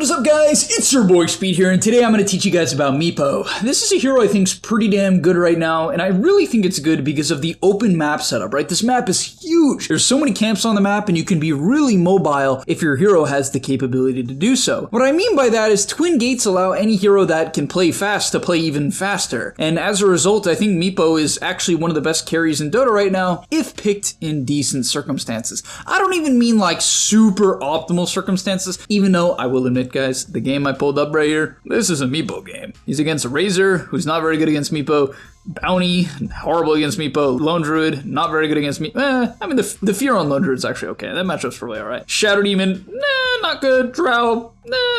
What is up, guys? It's your boy Speed here, and today I'm going to teach you guys about Meepo. This is a hero I think is pretty damn good right now, and I really think it's good because of the open map setup, right? This map is huge. There's so many camps on the map, and you can be really mobile if your hero has the capability to do so. What I mean by that is twin gates allow any hero that can play fast to play even faster, and as a result, I think Meepo is actually one of the best carries in Dota right now, if picked in decent circumstances. I don't even mean like super optimal circumstances, even though I will admit, guys, the game I pulled up right here, this is a Meepo game. He's against a Razor, who's not very good against Meepo. Bounty, horrible against Meepo. Lone Druid, not very good against Meepo. I mean, the fear on Lone Druid's actually okay. That matchup's probably alright. Shadow Demon, not good. Drow,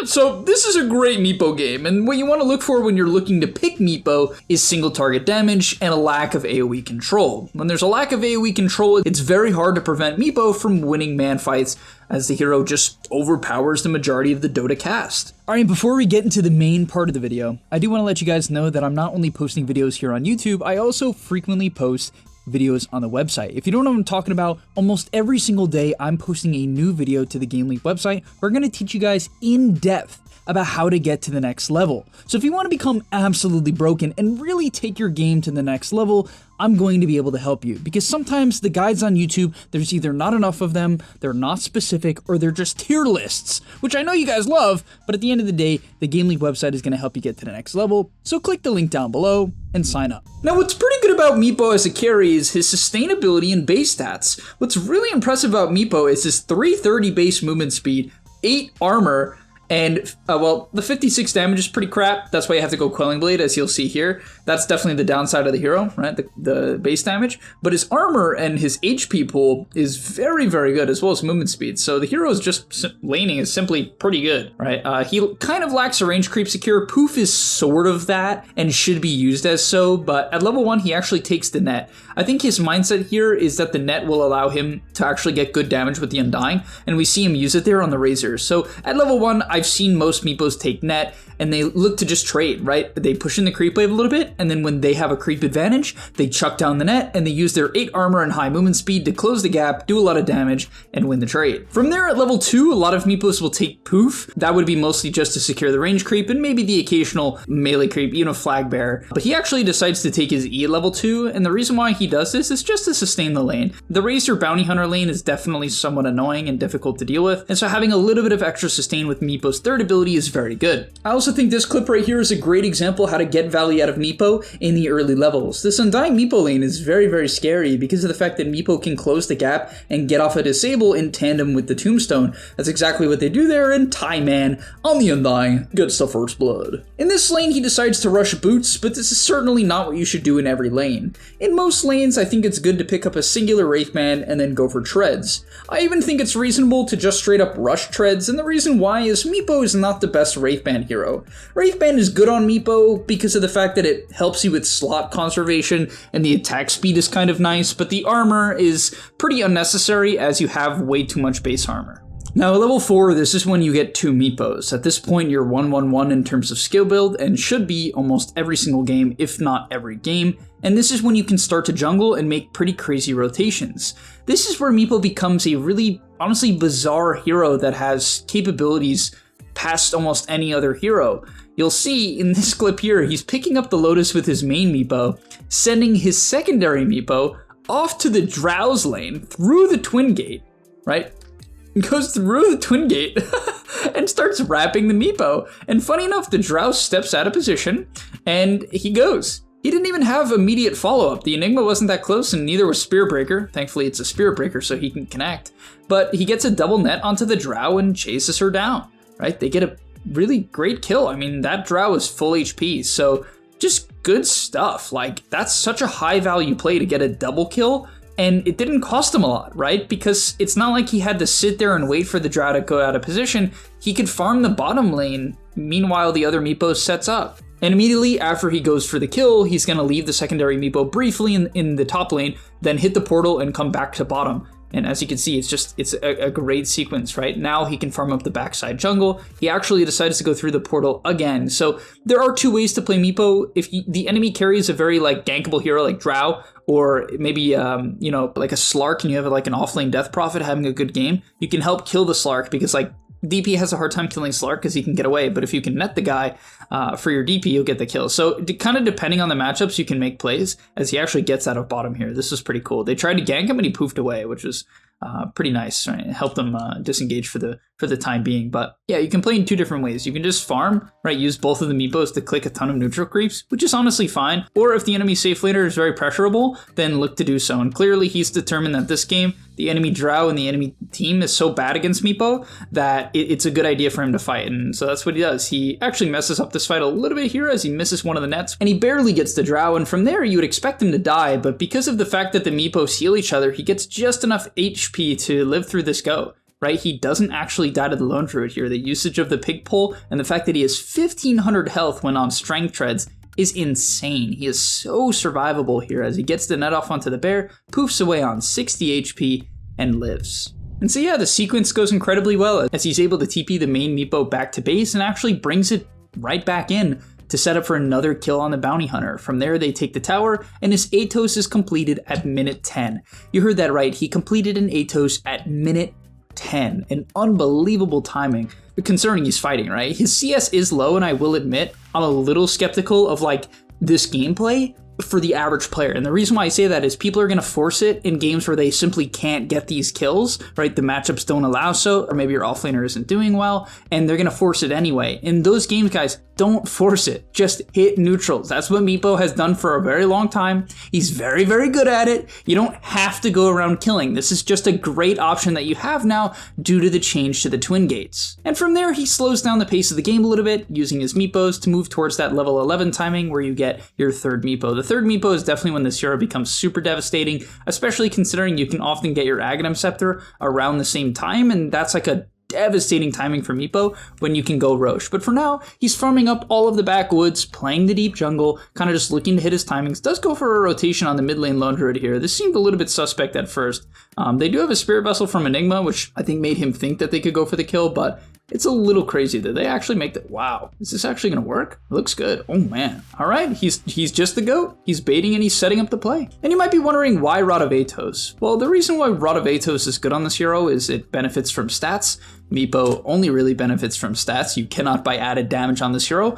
So this is a great Meepo game, and what you want to look for when you're looking to pick Meepo is single target damage and a lack of AoE control. When there's a lack of AoE control, it's very hard to prevent Meepo from winning man fights, as the hero just overpowers the majority of the Dota cast. Alright, before we get into the main part of the video, I do want to let you guys know that I'm not only posting videos here on YouTube, I also frequently post videos on the website. If you don't know what I'm talking about, almost every single day I'm posting a new video to the Game League website. We're going to teach you guys in depth about how to get to the next level. So if you want to become absolutely broken and really take your game to the next level, I'm going to be able to help you, because sometimes the guides on YouTube, there's either not enough of them, they're not specific, or they're just tier lists, which I know you guys love, but at the end of the day, the Game League website is going to help you get to the next level, so click the link down below and sign up. Now, what's pretty good about Meepo as a carry is his sustainability and base stats. What's really impressive about Meepo is his 330 base movement speed, 8 armor, and, well, the 56 damage is pretty crap. That's why you have to go Quelling Blade, as you'll see here. That's definitely the downside of the hero, right? The base damage. But his armor and his HP pool is very, very good, as well as movement speed. So the hero is just laning is simply pretty good, right? He kind of lacks a range creep secure. Poof is sort of that and should be used as so, but at level 1, he actually takes the net. I think his mindset here is that the net will allow him to actually get good damage with the Undying, and we see him use it there on the Razors. So at level 1, I've seen most Meepos take net, and they look to just trade, right? They push in the creep wave a little bit, and then when they have a creep advantage, they chuck down the net, and they use their 8 armor and high movement speed to close the gap, do a lot of damage, and win the trade. From there, at level 2, a lot of Meepos will take Poof. That would be mostly just to secure the range creep, and maybe the occasional melee creep, even a Flag Bearer. But he actually decides to take his E at level 2, and the reason why he does this is just to sustain the lane. The Razor Bounty Hunter lane is definitely somewhat annoying and difficult to deal with, and so having a little bit of extra sustain with Meepo's third ability is very good. I also think this clip right here is a great example how to get value out of Meepo in the early levels. This Undying Meepo lane is very, very scary because of the fact that Meepo can close the gap and get off a disable in tandem with the Tombstone. That's exactly what they do there, and Tie Man on the Undying gets the first blood. In this lane, he decides to rush boots, but this is certainly not what you should do in every lane. In most lanes, I think it's good to pick up a singular Wraithman and then go for treads. I even think it's reasonable to just straight up rush treads, and the reason why is Meepo is not the best Wraithband hero. Wraithband is good on Meepo because of the fact that it helps you with slot conservation and the attack speed is kind of nice, but the armor is pretty unnecessary as you have way too much base armor. Now at level 4, this is when you get 2 Meepos. At this point, you're 1-1-1 in terms of skill build and should be almost every single game, if not every game. And this is when you can start to jungle and make pretty crazy rotations. This is where Meepo becomes a really, honestly, bizarre hero that has capabilities past almost any other hero. You'll see in this clip here, he's picking up the Lotus with his main Meepo, sending his secondary Meepo off to the Drow's lane through the Twin Gate, right? Goes through the Twin Gate and starts wrapping the Meepo. And funny enough, the Drow steps out of position and he goes. He didn't even have immediate follow-up. The Enigma wasn't that close, and neither was Spirit Breaker. Thankfully, it's a Spirit Breaker, so he can connect. But he gets a double net onto the Drow and chases her down, right? They get a really great kill. I mean, that Drow is full HP, so just good stuff. Like, that's such a high-value play to get a double kill, and it didn't cost him a lot, right? Because it's not like he had to sit there and wait for the Drow to go out of position. He could farm the bottom lane, meanwhile the other Meepo sets up. And immediately after he goes for the kill, he's going to leave the secondary Meepo briefly in the top lane, then hit the portal and come back to bottom. And as you can see, it's a great sequence, right? Now he can farm up the backside jungle. He actually decides to go through the portal again. So there are 2 ways to play Meepo. If the enemy carries a very like gankable hero like Drow, or maybe like a Slark and you have like an offlane Death Prophet having a good game, you can help kill the Slark because like DP has a hard time killing Slark because he can get away, but if you can net the guy for your DP, you'll get the kill. So kind of depending on the matchups, you can make plays as he actually gets out of bottom here. This is pretty cool. They tried to gank him and he poofed away, which was pretty nice. Right? It helped them disengage for the time being. But yeah, you can play in two different ways. You can just farm, right? Use both of the Meepos to click a ton of neutral creeps, which is honestly fine. Or if the enemy safe laner is very pressurable, then look to do so. And clearly he's determined that this game, the enemy drow and the enemy team is so bad against Meepo that it's a good idea for him to fight. And so that's what he does. He actually messes up this fight a little bit here as he misses one of the nets and he barely gets the drow. And from there, you would expect him to die. But because of the fact that the Meepos heal each other, he gets just enough HP to live through this go. Right, he doesn't actually die to the Lone Druid here. The usage of the pig pole and the fact that he has 1500 health when on strength treads is insane. He is so survivable here as he gets the net off onto the bear, poofs away on 60 HP, and lives. And so yeah, the sequence goes incredibly well as he's able to TP the main Meepo back to base and actually brings it right back in to set up for another kill on the bounty hunter. From there, they take the tower, and his Atos is completed at minute 10. You heard that right, he completed an Atos at minute 10, an unbelievable timing, concerning he's fighting, right? His CS is low, and I will admit, I'm a little skeptical of like this gameplay for the average player. And the reason why I say that is people are going to force it in games where they simply can't get these kills, right? The matchups don't allow so, or maybe your offlaner isn't doing well, and they're going to force it anyway. In those games, guys, don't force it. Just hit neutrals. That's what Meepo has done for a very long time. He's very, very good at it. You don't have to go around killing. This is just a great option that you have now due to the change to the twin gates. And from there, he slows down the pace of the game a little bit, using his Meepos to move towards that level 11 timing where you get your third Meepo. The third Meepo is definitely when this hero becomes super devastating, especially considering you can often get your Aghanim Scepter around the same time, and that's like a devastating timing for Meepo when you can go Roche. But for now, he's farming up all of the backwoods, playing the deep jungle, kind of just looking to hit his timings. Does go for a rotation on the mid lane Lone Druid here. This seemed a little bit suspect at first. They do have a Spirit Vessel from Enigma, which I think made him think that they could go for the kill, but it's a little crazy that they actually make that. Wow, is this actually going to work? It looks good. Oh man. All right, he's just the GOAT. He's baiting and he's setting up the play. And you might be wondering why Rod of Atos. Well, the reason why Rod of Atos is good on this hero is it benefits from stats. Meepo only really benefits from stats. You cannot buy added damage on this hero.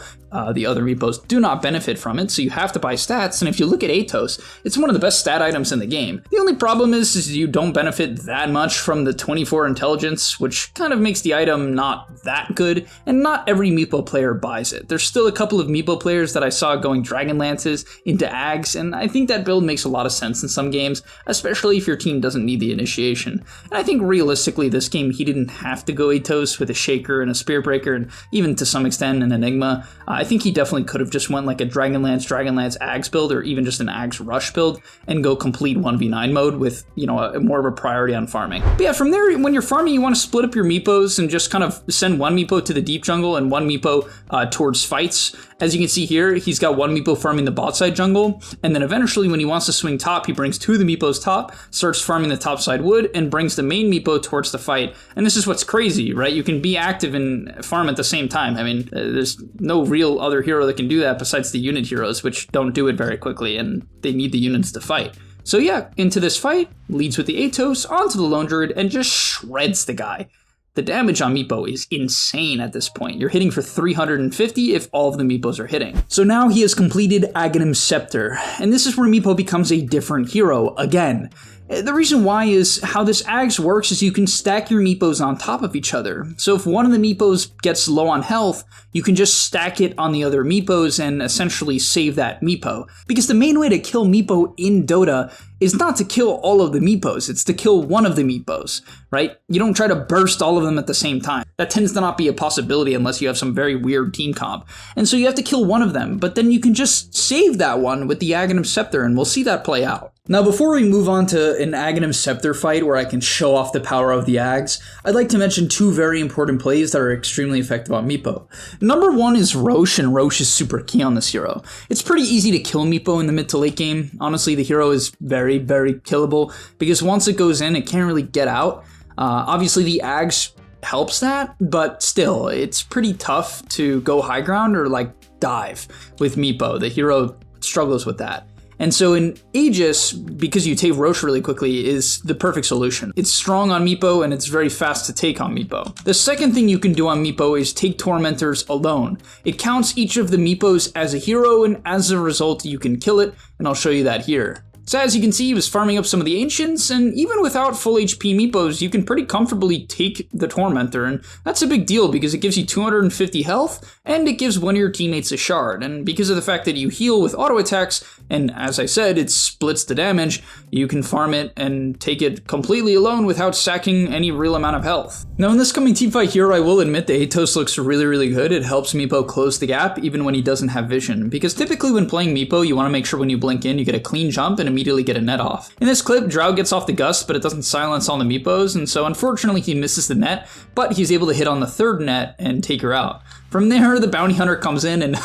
The other Meepos do not benefit from it, so you have to buy stats. And if you look at Atos, it's one of the best stat items in the game. The only problem is you don't benefit that much from the 24 intelligence, which kind of makes the item not that good, and not every Meepo player buys it. There's still a couple of Meepo players that I saw going Dragon Lances into AGH'S, and I think that build makes a lot of sense in some games, especially if your team doesn't need the initiation. And I think realistically, this game, he didn't have to go Atos with a Shaker and a Spear Breaker, and even to some extent an Enigma. I think he definitely could have just went like a Dragonlance AGH'S build, or even just an AGH'S Rush build, and go complete 1v9 mode with, more of a priority on farming. But yeah, from there, when you're farming, you want to split up your Meepos and just kind of send one Meepo to the deep jungle and one Meepo towards fights. As you can see here, he's got one Meepo farming the bot side jungle, and then eventually when he wants to swing top, he brings two of the Meepos top, starts farming the top side wood, and brings the main Meepo towards the fight. And this is what's crazy, right? You can be active and farm at the same time. I mean, there's no real other hero that can do that besides the unit heroes, which don't do it very quickly, and they need the units to fight. So yeah, into this fight, leads with the Atos, onto the Lone Druid, and just shreds the guy. The damage on Meepo is insane at this point. You're hitting for 350 if all of the Meepos are hitting. So now he has completed Aghanim Scepter, and this is where Meepo becomes a different hero again. The reason why is how this AGH'S works is you can stack your Meepos on top of each other. So if one of the Meepos gets low on health, you can just stack it on the other Meepos and essentially save that Meepo. Because the main way to kill Meepo in Dota is not to kill all of the Meepos, it's to kill one of the Meepos, right? You don't try to burst all of them at the same time. That tends to not be a possibility unless you have some very weird team comp. And so you have to kill one of them, but then you can just save that one with the Aghanim Scepter, and we'll see that play out. Now, before we move on to an Aghanim Scepter fight where I can show off the power of the AGH'S, I'd like to mention two very important plays that are extremely effective on Meepo. Number one is Roche, and Roche is super key on this hero. It's pretty easy to kill Meepo in the mid to late game. Honestly, the hero is very, very killable because once it goes in, it can't really get out. Obviously, the AGH'S helps that, but still, it's pretty tough to go high ground or like dive with Meepo. The hero struggles with that. And so in Aegis, because you take Roche really quickly, is the perfect solution. It's strong on Meepo and it's very fast to take on Meepo. The second thing you can do on Meepo is take Tormentors alone. It counts each of the Meepos as a hero, and as a result you can kill it, and I'll show you that here. So as you can see, he was farming up some of the Ancients, and even without full HP Meepos, you can pretty comfortably take the Tormentor, and that's a big deal because it gives you 250 health, and it gives one of your teammates a shard, and because of the fact that you heal with auto attacks, and as I said, it splits the damage, you can farm it and take it completely alone without sacking any real amount of health. Now in this coming teamfight here, I will admit the AGH'S looks really good. It helps Meepo close the gap even when he doesn't have vision, because typically when playing Meepo, you want to make sure when you blink in, you get a clean jump and immediately get a net off. In this clip, Drow gets off the gust, but it doesn't silence all the Meepos, and so unfortunately he misses the net, but he's able to hit on the third net and take her out. From there, the bounty hunter comes in, and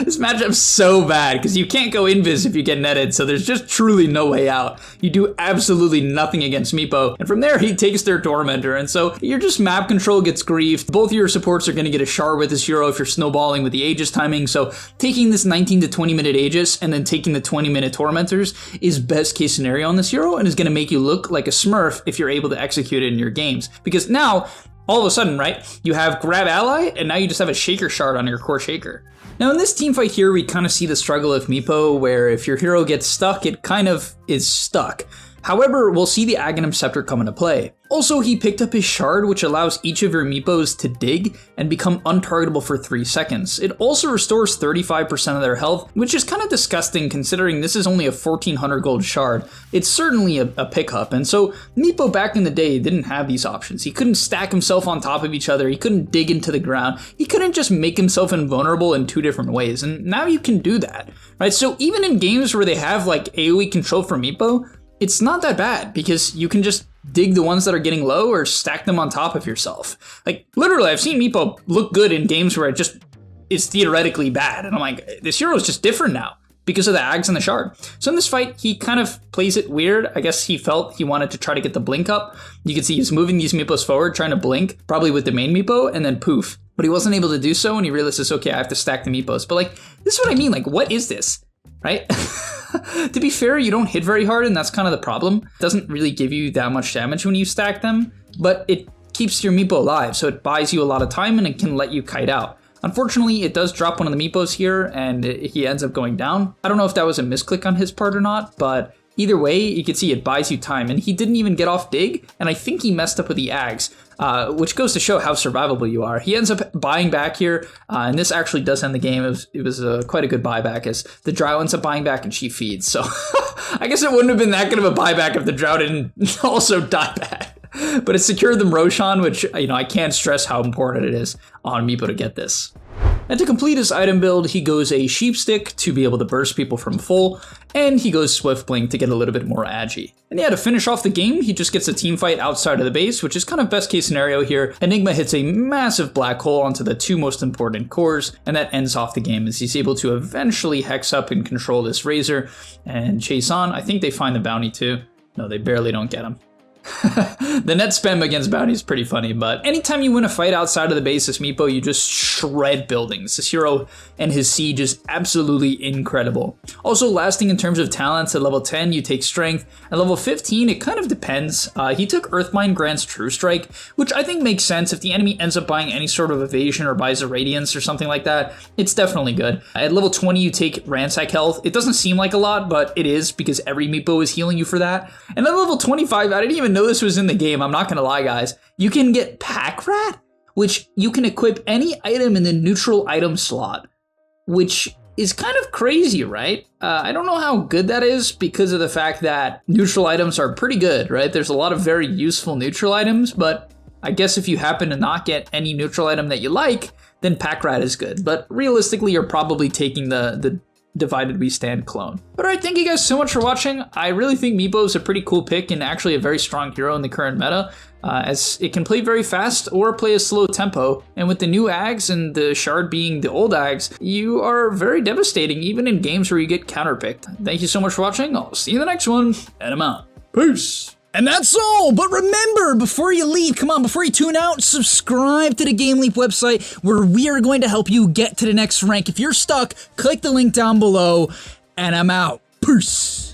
this matchup's so bad because you can't go invis if you get netted, so there's just truly no way out. You do absolutely nothing against Meepo, and from there he takes their Tormentor, and so your just map control gets griefed. Both of your supports are going to get a shard with this hero if you're snowballing with the Aegis timing, so taking this 19 to 20 minute Aegis and then taking the 20 minute Tormentors is best case scenario on this hero, and is going to make you look like a smurf if you're able to execute it in your games. Because now, all of a sudden, right, you have grab ally, and now you just have a shaker shard on your core shaker. Now in this teamfight here, we kind of see the struggle of Meepo, where if your hero gets stuck, it kind of is stuck. However, we'll see the aghanim scepter come into play. Also, he picked up his shard, which allows each of your Meepos to dig and become untargetable for 3 seconds. It also restores 35% of their health, which is kind of disgusting considering this is only a 1400 gold shard. It's certainly a pickup, and so Meepo back in the day didn't have these options. He couldn't stack himself on top of each other, he couldn't dig into the ground, he couldn't just make himself invulnerable in 2 different ways, and now you can do that, right? So even in games where they have like AoE control for Meepo, it's not that bad because you can just dig the ones that are getting low or stack them on top of yourself. Like literally, I've seen Meepo look good in games where it just is theoretically bad. And I'm like, this hero is just different now because of the Ags and the shard. So in this fight, he kind of plays it weird. I guess he felt he wanted to try to get the blink up. You can see he's moving these Meepos forward, trying to blink, probably with the main Meepo, and then poof. But he wasn't able to do so, and he realizes, okay, I have to stack the Meepos. But like, this is what I mean. Like, what is this, right? To be fair, you don't hit very hard, and that's kind of the problem. It doesn't really give you that much damage when you stack them, but it keeps your Meepo alive, so it buys you a lot of time and it can let you kite out. Unfortunately, it does drop one of the Meepos here, and he ends up going down. I don't know if that was a misclick on his part or not, but either way, you can see it buys you time, and he didn't even get off dig, and I think he messed up with the Ags, which goes to show how survivable you are. He ends up buying back here, and this actually does end the game. It was quite a good buyback, as the Drow ends up buying back and she feeds, so I guess it wouldn't have been that good of a buyback if the Drow didn't also die back. But it secured them Roshan, which, you know, I can't stress how important it is on Meepo to get this. And to complete his item build, he goes a Sheep Stick to be able to burst people from full, and he goes Swift Blink to get a little bit more agi. And yeah, to finish off the game, he just gets a team fight outside of the base, which is kind of best case scenario here. Enigma hits a massive black hole onto the 2 most important cores, and that ends off the game as he's able to eventually hex up and control this Razor and chase on. I think they find the bounty too. No, they barely don't get him. The net spam against bounty is pretty funny, but anytime you win a fight outside of the base as Meepo, you just shred buildings. This hero and his siege is absolutely incredible. Also, lasting in terms of talents, at level 10 you take strength, at level 15 it kind of depends. He took Earthmind grants True Strike, which I think makes sense. If the enemy ends up buying any sort of evasion or buys a radiance or something like that, it's definitely good. At level 20 you take Ransack health. It doesn't seem like a lot, but it is because every Meepo is healing you for that. And at level 25, I didn't even know this was in the game, I'm not gonna lie guys, you can get Pack Rat, which you can equip any item in the neutral item slot, which is kind of crazy, right? I don't know how good that is because of the fact that neutral items are pretty good, right? There's a lot of very useful neutral items, but I guess if you happen to not get any neutral item that you like, then Pack Rat is good. But realistically, you're probably taking the Divided We Stand clone. But alright, thank you guys so much for watching. I really think Meepo is a pretty cool pick and actually a very strong hero in the current meta, as it can play very fast or play a slow tempo, and with the new Ags and the shard being the old Ags, you are very devastating even in games where you get counterpicked. Thank you so much for watching, I'll see you in the next one, and I'm out. Peace! And that's all, but remember, before you leave, come on, before you tune out, subscribe to the Game Leap website where we are going to help you get to the next rank. If you're stuck, click the link down below, and I'm out. Peace.